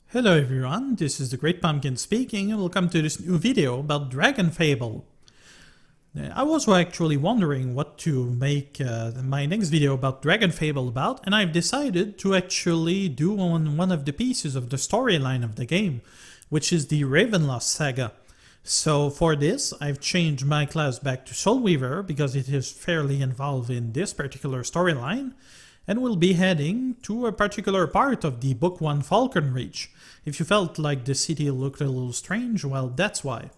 Hello everyone, this is the Great Pumpkin speaking and welcome to this new video about Dragonfable. I was actually wondering what to make my next video about Dragonfable about, and I've decided to actually do on one of the pieces of the storyline of the game, which is the Ravenloss Saga. So for this, I've changed my class back to soulweaver because it is fairly involved in this particular storyline, and we'll be heading to a particular part of the Book 1 Falconreach. If you felt like the city looked a little strange, well, that's why.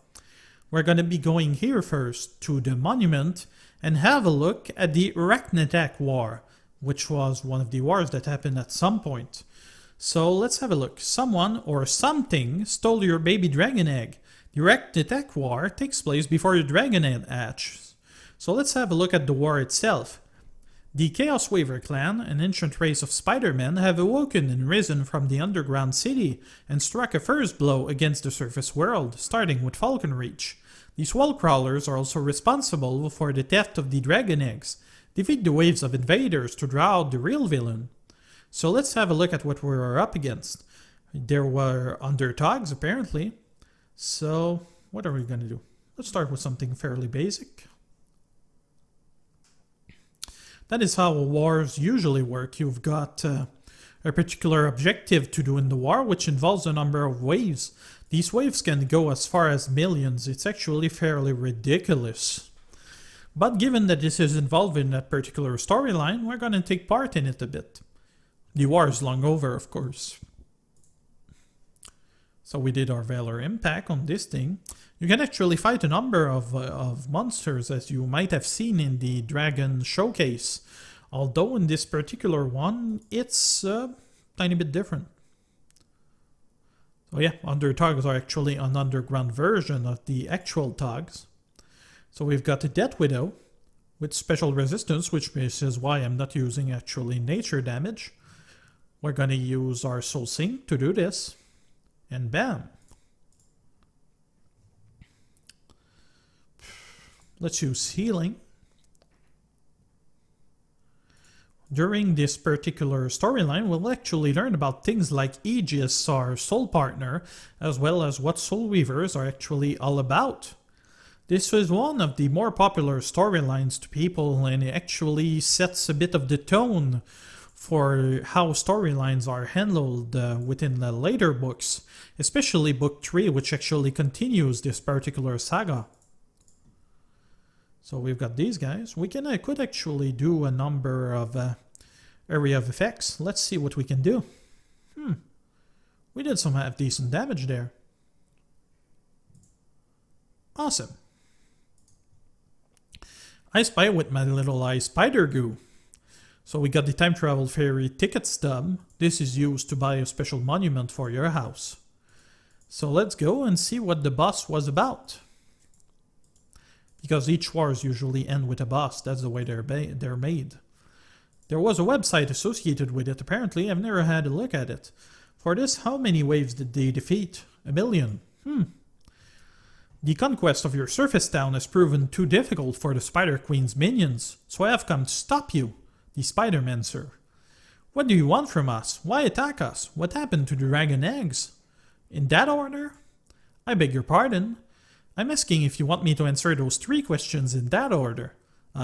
We're gonna be going here first to the monument and have a look at the Ragnarok War, which was one of the wars that happened at some point. So let's have a look. Someone or something stole your baby dragon egg. The Ragnarok War takes place before your dragon egg hatches. So let's have a look at the war itself. The Chaos Weaver clan, an ancient race of Spider-Men, have awoken and risen from the underground city and struck a first blow against the surface world, starting with Falconreach. These wall crawlers are also responsible for the theft of the dragon eggs, defeat the waves of invaders to draw out the real villain. So let's have a look at what we were up against. There were underdogs apparently. So what are we gonna do? Let's start with something fairly basic. That is how wars usually work. You've got a particular objective to do in the war, which involves a number of waves. These waves can go as far as millions. It's actually fairly ridiculous. But given that this is involved in that particular storyline, we're going to take part in it a bit. The war is long over, of course. So we did our Valor Impact on this thing. You can actually fight a number of monsters, as you might have seen in the Dragon Showcase. Although in this particular one, it's a tiny bit different. So yeah, underdogs are actually an underground version of the actual dogs. So we've got the Death Widow with special resistance, which is why I'm not using actually nature damage. We're going to use our Soul Sink to do this. And bam! Let's use healing. During this particular storyline, we'll actually learn about things like Aegis, our soul partner, as well as what soul weavers are actually all about. This is one of the more popular storylines to people, and it actually sets a bit of the tone for how storylines are handled within the later books, especially book 3, which actually continues this particular saga. So we've got these guys. We could actually do a number of area of effects. Let's see what we can do. We did some half decent damage there. Awesome. I spy with my little eye spider goo. So we got the time travel fairy ticket stub. This is used to buy a special monument for your house. So let's go and see what the boss was about. Because each wars usually end with a boss, that's the way they're made. There was a website associated with it apparently, I've never had a look at it. For this, how many waves did they defeat? 1 million. The conquest of your surface town has proven too difficult for the Spider Queen's minions, so I have come to stop you. The Spider-Man, sir. What do you want from us? Why attack us? What happened to the dragon eggs? In that order? I beg your pardon. I'm asking if you want me to answer those 3 questions in that order.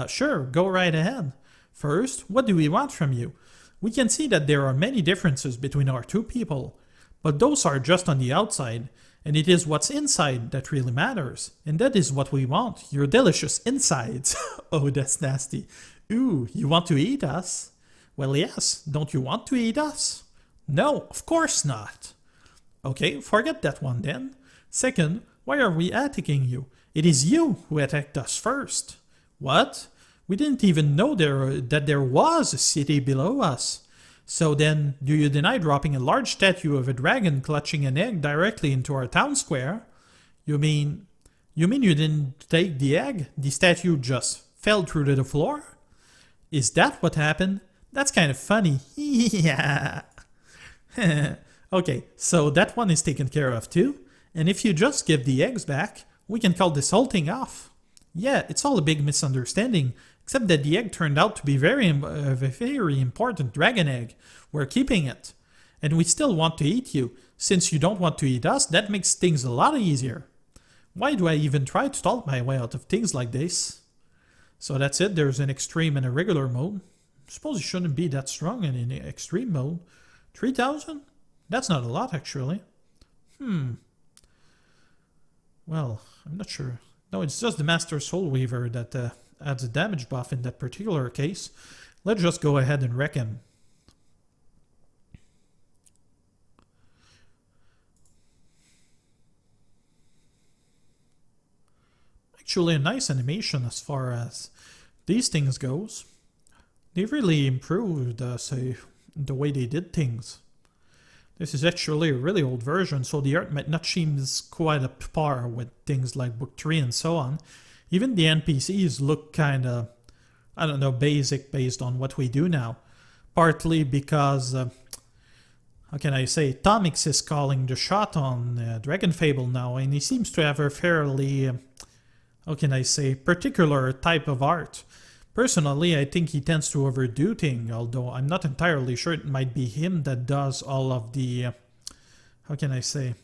Sure, go right ahead. First, what do we want from you? We can see that there are many differences between our 2 people, but those are just on the outside, and it is what's inside that really matters. And that is what we want, your delicious insides. Oh, that's nasty. Ooh, you want to eat us? Well, yes. Don't you want to eat us? No, of course not. Okay, forget that one then. Second, why are we attacking you? It is you who attacked us first. What? We didn't even know that there was a city below us. So then, do you deny dropping a large statue of a dragon clutching an egg directly into our town square? You mean you didn't take the egg? The statue just fell through to the floor? Is that what happened? That's kind of funny. Yeah. Okay, so that one is taken care of too. And if you just give the eggs back, we can call this whole thing off. Yeah, it's all a big misunderstanding, except that the egg turned out to be a very important dragon egg. We're keeping it. And we still want to eat you. Since you don't want to eat us, that makes things a lot easier. Why do I even try to talk my way out of things like this? So that's it, there's an extreme and a regular mode. I suppose you shouldn't be that strong in the extreme mode. 3,000? That's not a lot, actually. Well, I'm not sure. No, it's just the Master Soulweaver that adds a damage buff in that particular case. Let's just go ahead and wreck him. Actually, a nice animation as far as these things goes. They really improved, say, the way they did things. This is actually a really old version, so the art might not seem quite up to par with things like Book 3 and so on. Even the NPCs look kinda, I don't know, basic based on what we do now. Partly because, how can I say, Tommix is calling the shot on Dragonfable now, and he seems to have a fairly, how can I say, particular type of art. Personally, I think he tends to overdo things, although I'm not entirely sure it might be him that does all of the, how can I say,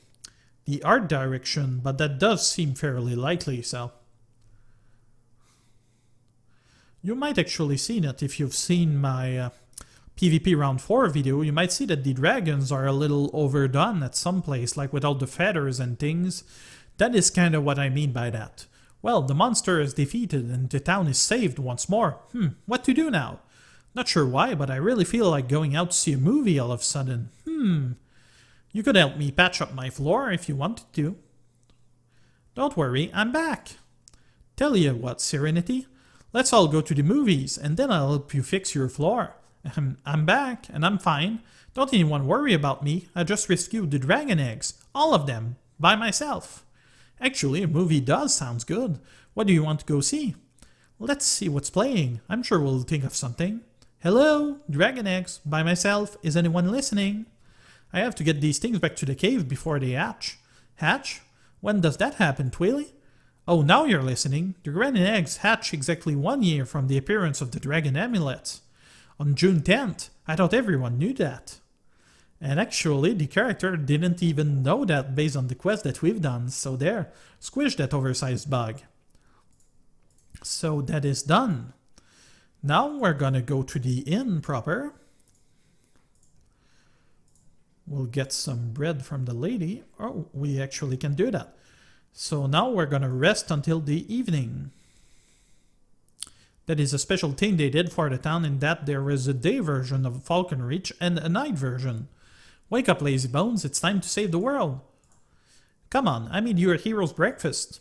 the art direction, but that does seem fairly likely, so. You might actually seen it if you've seen my PvP round 4 video. You might see that the dragons are a little overdone at some place, like with all the feathers and things. That is kind of what I mean by that. Well, the monster is defeated and the town is saved once more. What to do now? Not sure why, but I really feel like going out to see a movie all of a sudden. You could help me patch up my floor if you wanted to. Don't worry, I'm back. Tell you what, Serenity. Let's all go to the movies and then I'll help you fix your floor. I'm back and I'm fine. Don't anyone worry about me. I just rescued the dragon eggs. All of them. By myself. Actually, a movie does sound good. What do you want to go see? Let's see what's playing. I'm sure we'll think of something. Hello, Dragon Eggs, by myself. Is anyone listening? I have to get these things back to the cave before they hatch. Hatch? When does that happen, Twilly? Oh, now you're listening. The dragon eggs hatch exactly 1 year from the appearance of the dragon amulets. On June 10th. I thought everyone knew that. And actually, the character didn't even know that based on the quest that we've done, so there, squish that oversized bug. So that is done. Now we're gonna go to the inn proper. We'll get some bread from the lady. Oh, we actually can do that. So now we're gonna rest until the evening. That is a special thing they did for the town in that there is a day version of Falconreach and a night version. Wake up, lazy bones, it's time to save the world. Come on, I made you a hero's breakfast.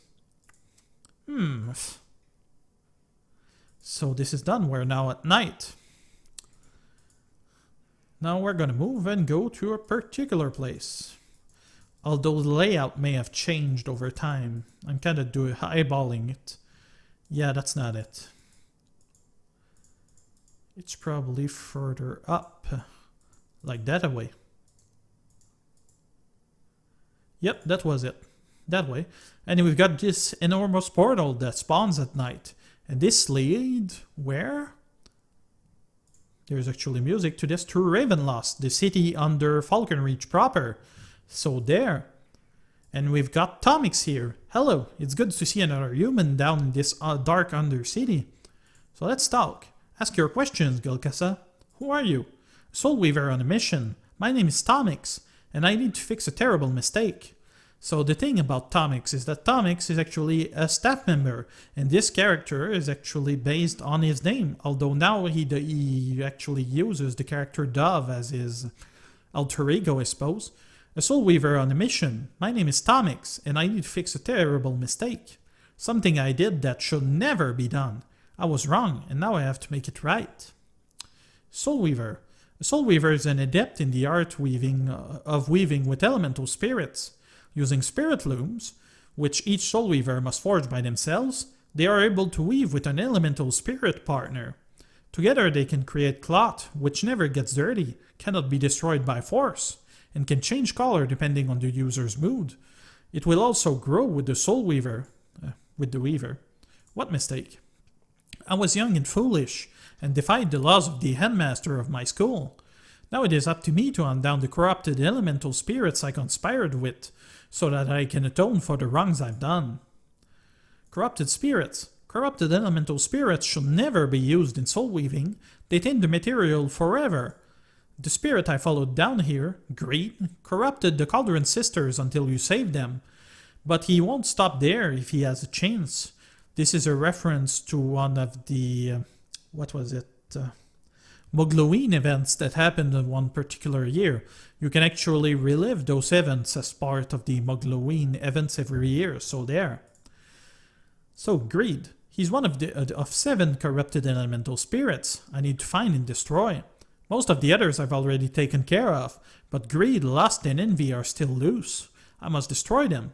So this is done, we're now at night. Now we're gonna move and go to a particular place. Although the layout may have changed over time. I'm kinda eyeballing it. Yeah, that's not it. It's probably further up. Like that away. Yep, that was it. That way. And we've got this enormous portal that spawns at night. And this lead where? There's actually music to this, to Ravenloss, the city under Falconreach proper. So there. And we've got Tommix here. Hello, it's good to see another human down in this dark undercity. So let's talk. Ask your questions, Golgotha. Who are you? A soulweaver on a mission. My name is Tommix, and I need to fix a terrible mistake. So the thing about Tommix is that Tommix is actually a staff member, and this character is actually based on his name, although now he actually uses the character Dove as his alter ego, I suppose. A soulweaver on a mission. My name is Tommix, and I need to fix a terrible mistake. Something I did that should never be done. I was wrong, and now I have to make it right. Soulweaver. A soulweaver is an adept in the art of weaving with elemental spirits. Using spirit looms, which each soulweaver must forge by themselves, they are able to weave with an elemental spirit partner. Together they can create cloth, which never gets dirty, cannot be destroyed by force, and can change color depending on the user's mood. It will also grow with the soulweaver. What mistake? I was young and foolish, and defied the laws of the headmaster of my school. Now it is up to me to hunt down the corrupted elemental spirits I conspired with, so that I can atone for the wrongs I've done. Corrupted spirits. Corrupted elemental spirits should never be used in soul weaving. They taint the material forever. The spirit I followed down here, Greed, corrupted the Cauldron Sisters until you saved them. But he won't stop there if he has a chance. This is a reference to one of the, Mogloween events that happened in one particular year. You can actually relive those events as part of the Mogloween events every year, so there. So, Greed. He's one of 7 corrupted elemental spirits I need to find and destroy. Most of the others I've already taken care of, but Greed, Lust, and Envy are still loose. I must destroy them.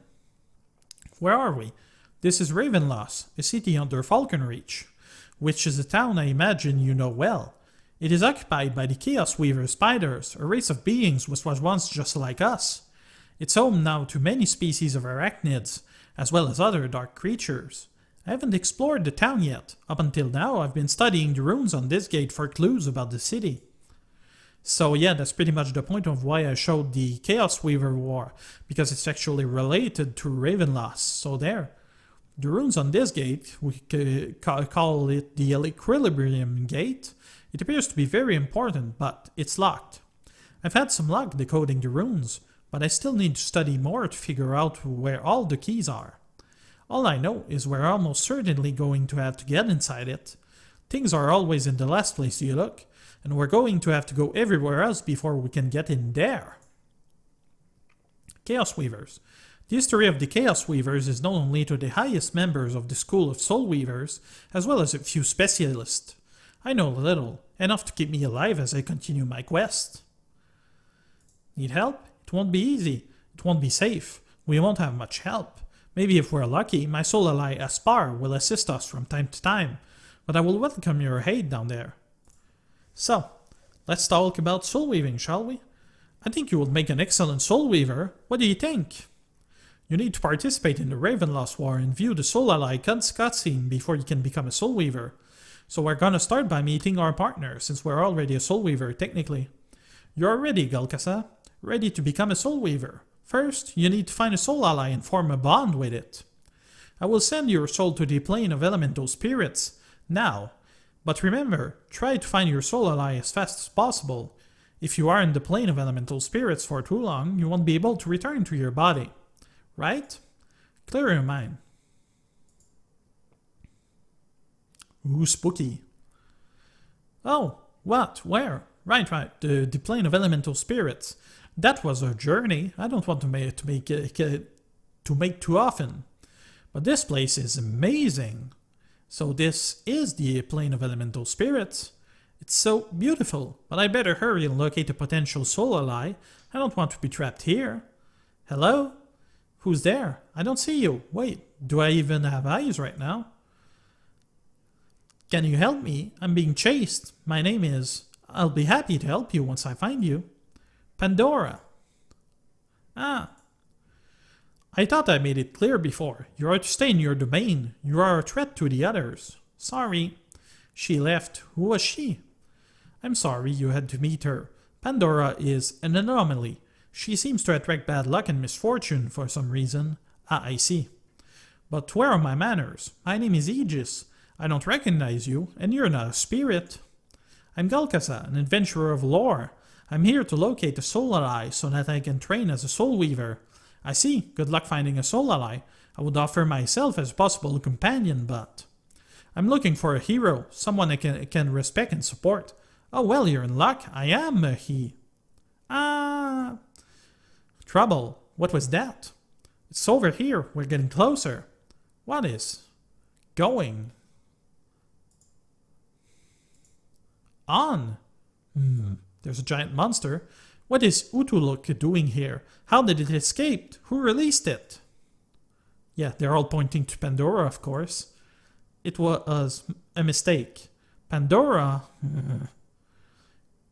Where are we? This is Ravenloss, a city under Falconreach, which is a town I imagine you know well. It is occupied by the Chaos Weaver spiders, a race of beings which was once just like us. It's home now to many species of arachnids, as well as other dark creatures. I haven't explored the town yet. Up until now, I've been studying the runes on this gate for clues about the city. So yeah, that's pretty much the point of why I showed the Chaos Weaver War, because it's actually related to Ravenloss, so there. The runes on this gate, we call it the Equilibrium Gate. It appears to be very important, but it's locked. I've had some luck decoding the runes, but I still need to study more to figure out where all the keys are. All I know is we're almost certainly going to have to get inside it. Things are always in the last place you look, and we're going to have to go everywhere else before we can get in there. Chaos Weavers. The history of the Chaos Weavers is known only to the highest members of the School of Soul Weavers, as well as a few specialists. I know a little, enough to keep me alive as I continue my quest. Need help? It won't be easy. It won't be safe. We won't have much help. Maybe if we're lucky, my soul ally Aspar will assist us from time to time, but I will welcome your aid down there. So, let's talk about soul weaving, shall we? I think you would make an excellent soul weaver. What do you think? You need to participate in the Ravenloss War and view the soul ally cutscene before you can become a soul weaver. So we're gonna start by meeting our partner, since we're already a soul weaver, technically. You're ready, Golgotha. Ready to become a soul weaver. First, you need to find a soul ally and form a bond with it. I will send your soul to the plane of elemental spirits now. But remember, try to find your soul ally as fast as possible. If you are in the plane of elemental spirits for too long, you won't be able to return to your body. Right? Clear your mind. Ooh, spooky. Oh, what? Where? Right. The plane of elemental spirits. That was a journey. I don't want to make too often. But this place is amazing. So this is the plane of elemental spirits. It's so beautiful, but I better hurry and locate a potential soul ally. I don't want to be trapped here. Hello? Who's there? I don't see you. Wait, do I even have eyes right now? Can you help me? I'm being chased. My name is... I'll be happy to help you once I find you. Pandora. Ah. I thought I made it clear before. You are to stay in your domain. You are a threat to the others. Sorry. She left. Who was she? I'm sorry you had to meet her. Pandora is an anomaly. She seems to attract bad luck and misfortune for some reason. Ah, I see. But where are my manners? My name is Aegis. I don't recognize you, and you're not a spirit. I'm Golgotha, an adventurer of lore. I'm here to locate a soul ally so that I can train as a soul weaver. I see. Good luck finding a soul ally. I would offer myself as a possible companion, but... I'm looking for a hero, someone I can respect and support. Oh well, you're in luck. I am a he. Ah... Trouble. What was that? It's over here. We're getting closer. What is... going? On? There's a giant monster. What is Utuluk doing here? How did it escape? Who released it? Yeah, they're all pointing to Pandora, of course. It was a mistake. Pandora?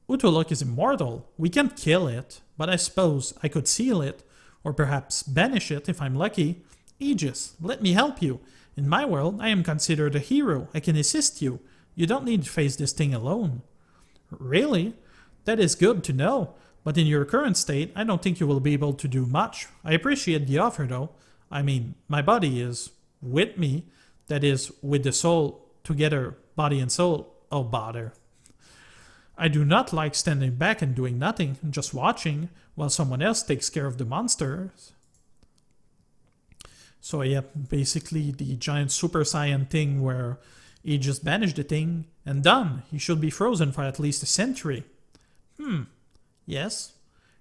Utuluk is immortal. We can't kill it, but I suppose I could seal it, or perhaps banish it if I'm lucky. Aegis, let me help you. In my world, I am considered a hero. I can assist you. You don't need to face this thing alone. Really? That is good to know, but in your current state, I don't think you will be able to do much. I appreciate the offer though. I mean, my body is with me, that is, with the soul together, body and soul. Oh, bother. I do not like standing back and doing nothing, just watching, while someone else takes care of the monsters. So yeah, basically the giant Super Saiyan thing where he just banished the thing, and done. He should be frozen for at least a century. Yes.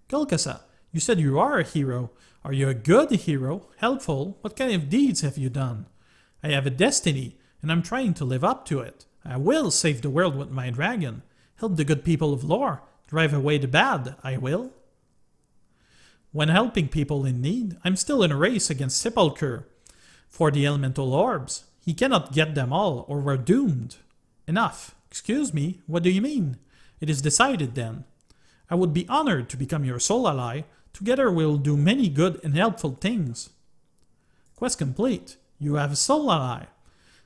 Golgotha, you said you are a hero. Are you a good hero? Helpful? What kind of deeds have you done? I have a destiny, and I'm trying to live up to it. I will save the world with my dragon. Help the good people of lore. Drive away the bad. I will. When helping people in need, I'm still in a race against Sepulchre. For the elemental orbs. He cannot get them all, or we're doomed. Enough. Excuse me, what do you mean? It is decided then. I would be honored to become your soul ally. Together we'll do many good and helpful things. Quest complete. You have a soul ally.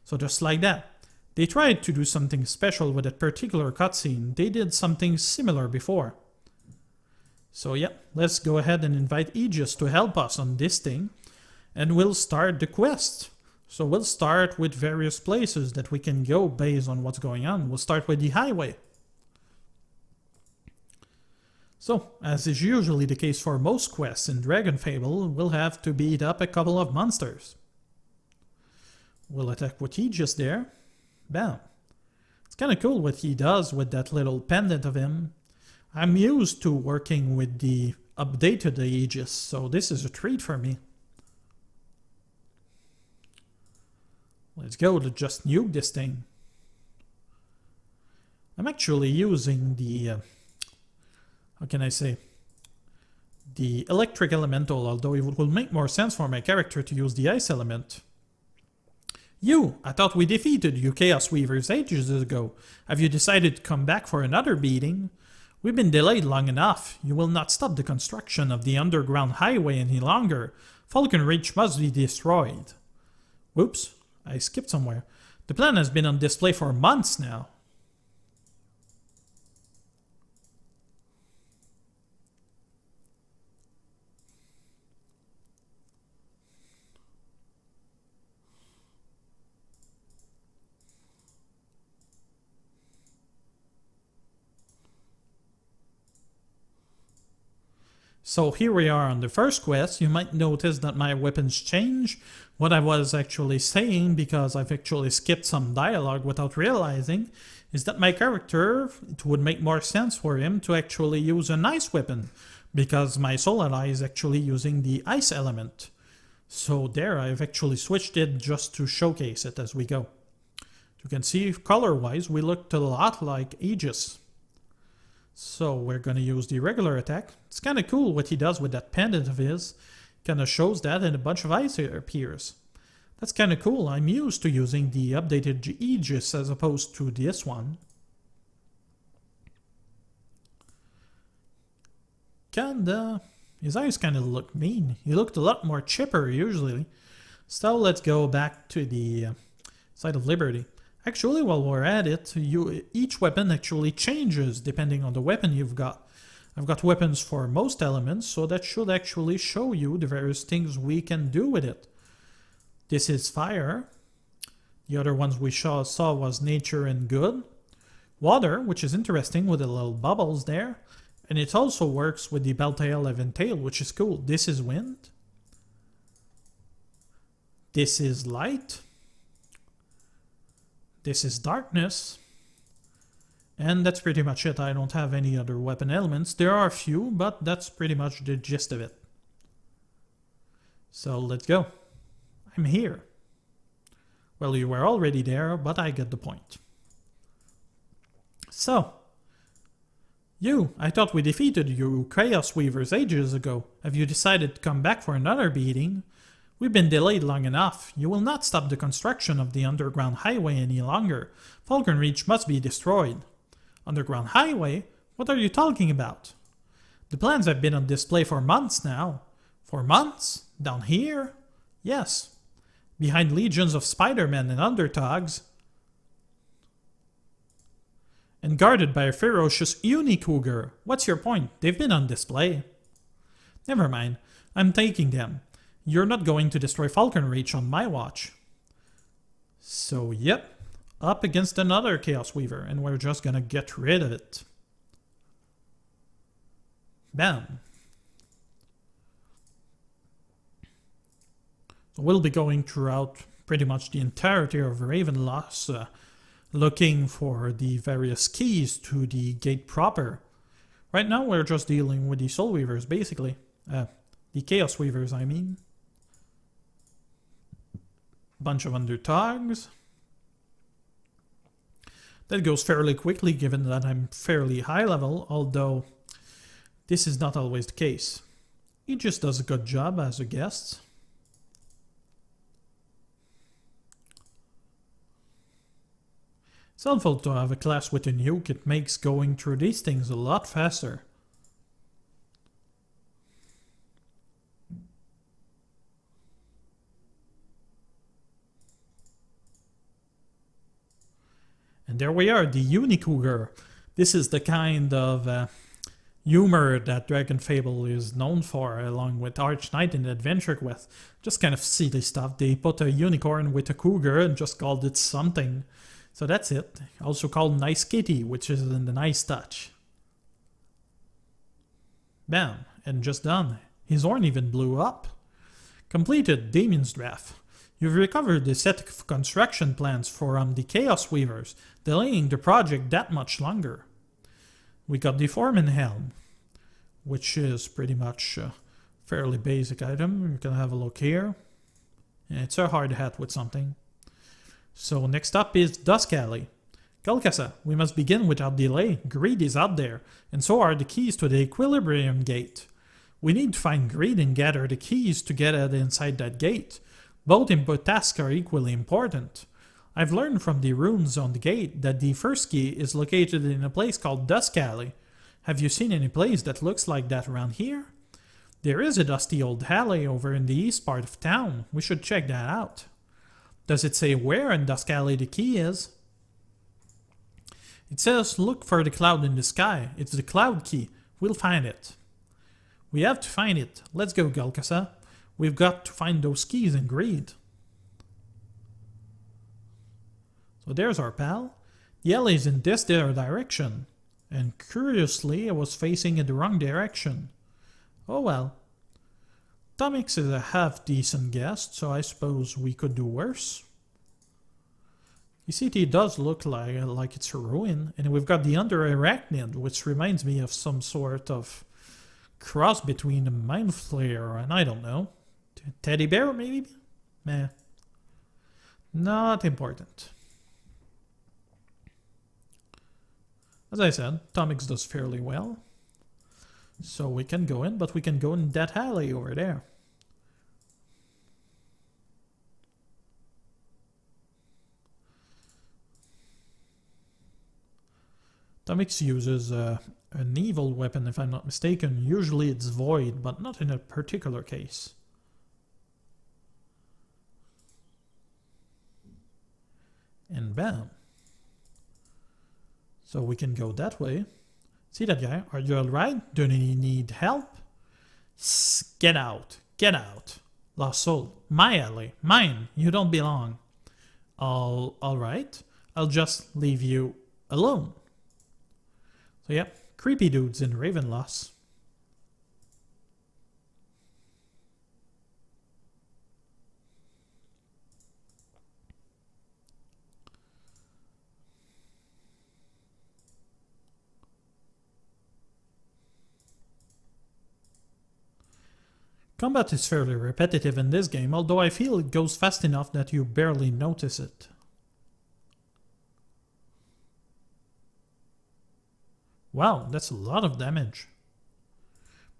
So just like that. They tried to do something special with that particular cutscene. They did something similar before. So yeah, let's go ahead and invite Aegis to help us on this thing. And we'll start the quest. So we'll start with various places that we can go based on what's going on. We'll start with the highway. So, as is usually the case for most quests in Dragonfable, we'll have to beat up a couple of monsters. We'll attack with Aegis there. Bam. It's kind of cool what he does with that little pendant of him. I'm used to working with the updated Aegis, so this is a treat for me. Let's go to just nuke this thing. I'm actually using the, how can I say, the electric elemental, although it will make more sense for my character to use the ice element. You! I thought we defeated you Chaos Weavers ages ago. Have you decided to come back for another beating? We've been delayed long enough. You will not stop the construction of the underground highway any longer. Falconreach must be destroyed. Whoops, I skipped somewhere. The plan has been on display for months now. So here we are on the first quest. You might notice that my weapons change. What I was actually saying, because I've actually skipped some dialogue without realizing, is that my character, it would make more sense for him to actually use an ice weapon, because my soul ally is actually using the ice element. So there, I've actually switched it just to showcase it as we go. You can see color-wise, we looked a lot like Aegis. So we're going to use the regular attack. It's kind of cool what he does with that pendant of his. Kind of shows that and a bunch of ice appears. That's kind of cool. I'm used to using the updated Aegis as opposed to this one. His eyes kind of look mean. He looked a lot more chipper usually. So let's go back to the side of Liberty. Actually, while we're at it, each weapon actually changes depending on the weapon you've got. I've got weapons for most elements, so that should actually show you the various things we can do with it. This is fire. The other ones we saw was nature and good. Water, which is interesting with the little bubbles there. And it also works with the Beltail Eventail, which is cool. This is wind. This is light. This is darkness. And that's pretty much it. I don't have any other weapon elements. There are a few, but that's pretty much the gist of it. So let's go. I'm here. Well, you were already there, but I get the point. So, I thought we defeated you Chaos Weavers ages ago. Have you decided to come back for another beating? We've been delayed long enough. You will not stop the construction of the underground highway any longer. Falconreach must be destroyed. Underground highway? What are you talking about? The plans have been on display for months now. For months? Down here? Yes. Behind legions of Spider-Men and Underdogs. and guarded by a ferocious uni-cougar. What's your point? They've been on display. Never mind. I'm taking them. You're not going to destroy Falconreach on my watch. So, yep. Up against another Chaos Weaver, and we're just gonna get rid of it. Bam. So we'll be going throughout pretty much the entirety of Ravenloss, looking for the various keys to the gate proper. Right now we're just dealing with the Soul Weavers, basically. The Chaos Weavers, I mean. Bunch of underdogs. That goes fairly quickly given that I'm fairly high level, although this is not always the case. He just does a good job as a guest. It's helpful to have a class with a nuke. It makes going through these things a lot faster. And there we are, the Uni-Cougar. This is the kind of humor that Dragonfable is known for, along with Arch Knight in Adventure Quest. Just kind of silly stuff. They put a unicorn with a cougar and just called it something. So that's it. Also called Nice Kitty, which is in the nice touch. Bam, and just done. His horn even blew up. Completed Damon's Draft. You've recovered the set of construction plans for the Chaos Weavers, delaying the project that much longer. We got the Foreman Helm, which is pretty much a fairly basic item. You can have a look here. And it's a hard hat with something. So next up is Dusk Alley. Golgotha, we must begin without delay. Greed is out there, and so are the keys to the Equilibrium Gate. We need to find Greed and gather the keys to get it inside that gate. Both tasks are equally important. I've learned from the runes on the gate that the first key is located in a place called Dusk Alley. Have you seen any place that looks like that around here? There is a dusty old alley over in the east part of town. We should check that out. Does it say where in Dusk Alley the key is? It says look for the cloud in the sky. It's the cloud key. We'll find it. We have to find it. Let's go, Golgotha. We've got to find those keys in Greed. So there's our pal. The alley's in this direction. And curiously, it was facing in the wrong direction. Oh well. Tommix is a half-decent guest, so I suppose we could do worse. The city does look like it's a ruin, and we've got the Under-Arachnid, which reminds me of some sort of cross between a Mind Flayer and I don't know. Teddy bear, maybe? Meh. Not important. As I said, Tommix does fairly well. So we can go in, but we can go in that alley over there. Tommix uses an evil weapon, if I'm not mistaken. Usually it's void, but not in a particular case. And bam. So we can go that way. See that guy? Are you alright? Do you need help? Get out. Get out. Lost soul. My alley. Mine. You don't belong. Alright. I'll just leave you alone. So yeah, creepy dudes in Ravenloss. Combat is fairly repetitive in this game, although I feel it goes fast enough that you barely notice it. Wow, that's a lot of damage.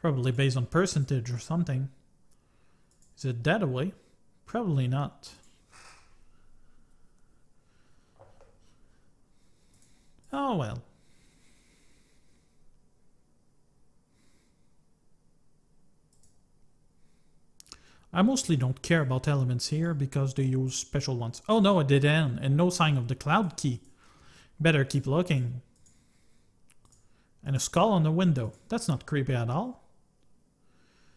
Probably based on percentage or something. Is it that way? Probably not. Oh well. I mostly don't care about elements here because they use special ones. Oh no, a dead end and no sign of the cloud key. Better keep looking. And a skull on the window. That's not creepy at all.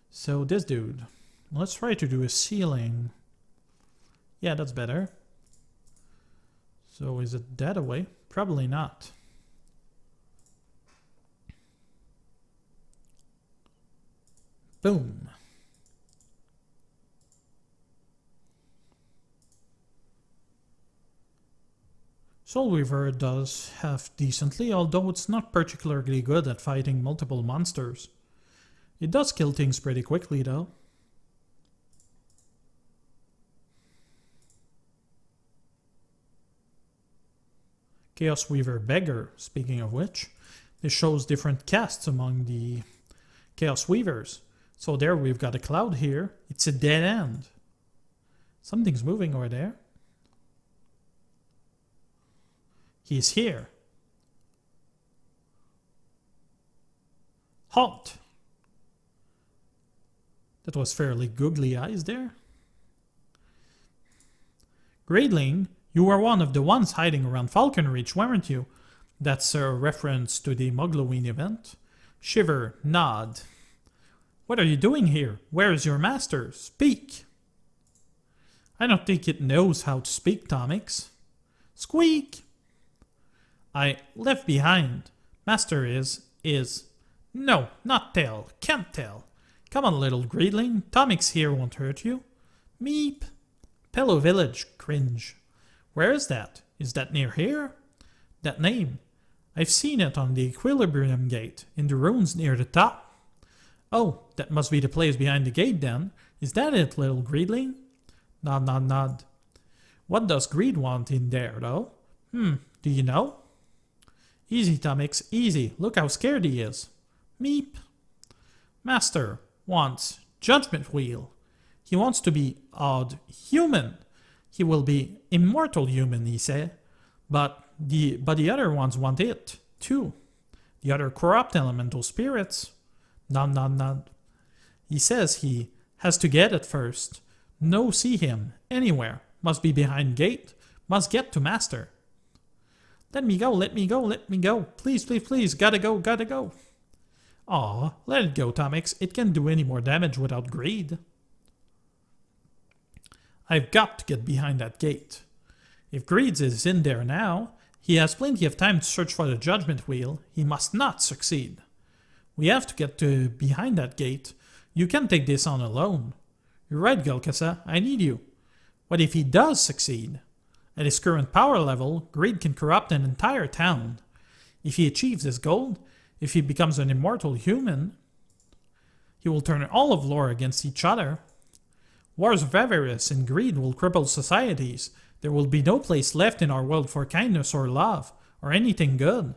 So this dude. Let's try to do a ceiling. Yeah, that's better. So is it that away? Probably not. Boom. Soulweaver does half decently, although it's not particularly good at fighting multiple monsters. It does kill things pretty quickly though. Chaos Weaver Beggar, speaking of which, this shows different castes among the Chaos Weavers. So there we've got a cloud here. It's a dead end. Something's moving over there. He's here. Halt! That was fairly googly eyes there. Graydling, you were one of the ones hiding around Falconreach, weren't you? That's a reference to the Mugloween event. Shiver, nod. What are you doing here? Where is your master? Speak! I don't think it knows how to speak, Tommix. Squeak! I left behind. Master is... No, not tell. Can't tell. Come on, little greedling. Tommix here won't hurt you. Meep. Pillow Village. Cringe. Where is that? Is that near here? That name. I've seen it on the Equilibrium Gate, in the ruins near the top. Oh, that must be the place behind the gate then. Is that it, little greedling? Nod, nod, nod. What does Greed want in there, though? Do you know? Easy, Tommix, easy. Look how scared he is. Meep. Master wants Judgment Wheel. He wants to be odd human. He will be immortal human, he said. But the other ones want it, too. The other corrupt elemental spirits. Nod, nod, nod. He says he has to get it first. No see him anywhere. Must be behind gate. Must get to Master. Let me go, let me go, let me go. Please, please, please. Gotta go, gotta go. Aw, let it go, Tommix. It can't do any more damage without greed. I've got to get behind that gate. If Greed is in there now, he has plenty of time to search for the Judgment Wheel. He must not succeed. We have to get to behind that gate. You can't take this on alone. You're right, Golgotha. I need you. What if he does succeed? At his current power level, Greed can corrupt an entire town. If he achieves his goal, if he becomes an immortal human, he will turn all of lore against each other. Wars of avarice and greed will cripple societies. There will be no place left in our world for kindness or love, or anything good.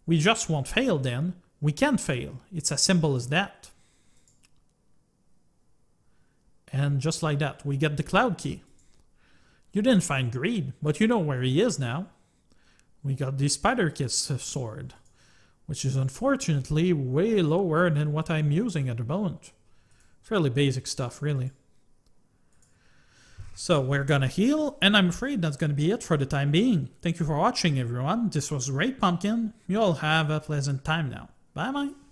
We just won't fail then. We can't fail. It's as simple as that. And just like that, we get the Cloud Key. You didn't find Greed, but you know where he is now. We got the Spider Kiss sword, which is unfortunately way lower than what I'm using at the moment. Fairly basic stuff, really. So we're gonna heal, and I'm afraid that's gonna be it for the time being. Thank you for watching, everyone. This was Great Pumpkin. You all have a pleasant time now. Bye bye.